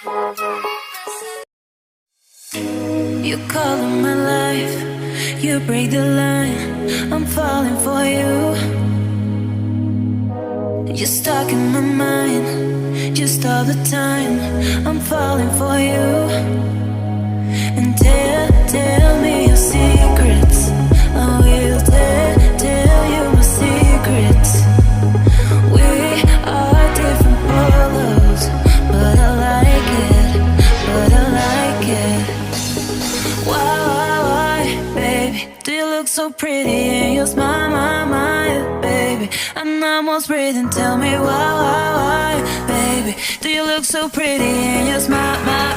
You call in my life, you break the line, I'm falling for you. You're stuck in my mind, just all the time, I'm falling for you. And tell me your secrets, I will tell you my secrets. We are different polos, but I like it. Why, baby, do you look so pretty and you smile, my, baby? I'm almost breathing, tell me why, baby, do you look so pretty and you smile, my,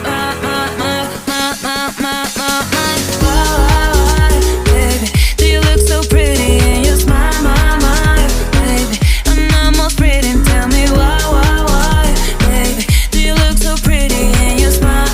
why, baby, do you look so pretty and you smile, my, baby? I'm almost breathing, tell me why, baby, do you look so pretty and you smile, yeah.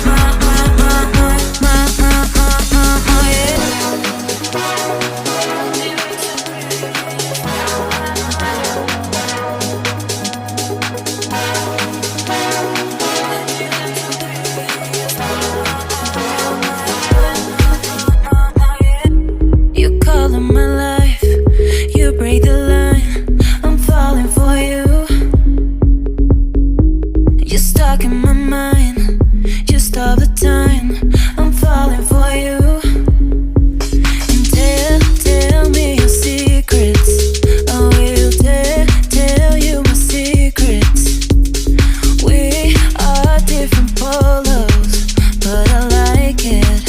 You call in my life, you break the line, I'm falling for you. You're stuck in my mind, just all the time, I'm falling for you. And tell me your secrets, I will tell you my secrets. We are different polos, but I like it.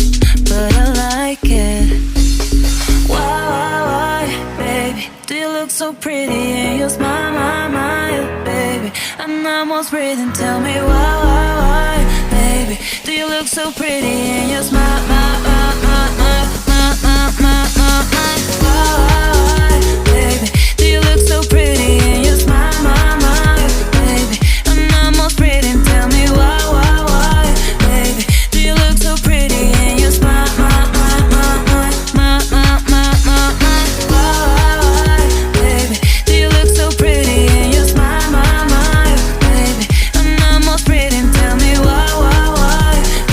Why, baby, do you look so pretty and you smile, my, baby? I'm almost breathing, tell me why, baby, do you look so pretty and you smile, why, baby, do you look so pretty and you smile, baby? I'm almost breathing, tell me why, baby, do you look so pretty and you smile, baby, do you look so pretty and you smile, baby? I'm almost breathing, tell me why,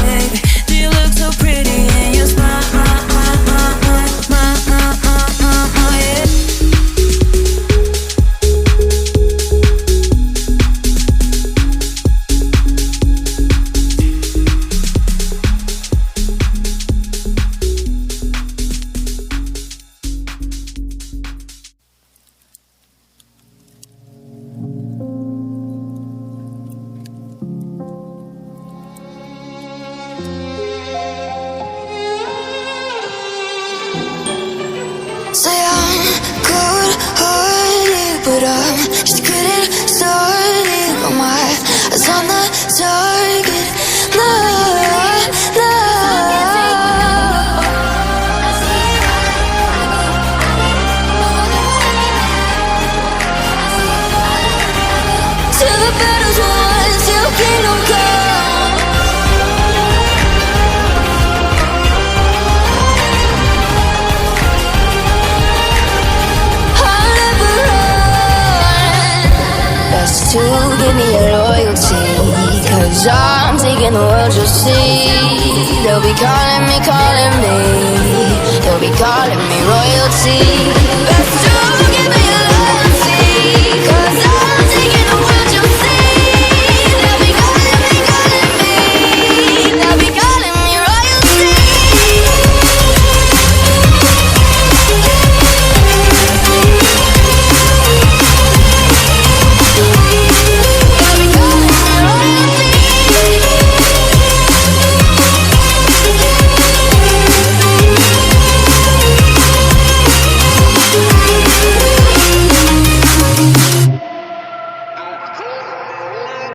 baby, do you look so pretty and you smile, yeah. Say I'm good-hearted, but I'm just getting started. Got my eyes on the target. Till the battle's won, till kingdom come. I'll never run. Best to give me your loyalty, 'cause I'm taking the world, you'll see. They'll be calling me. They'll be calling me royalty. Best to give me your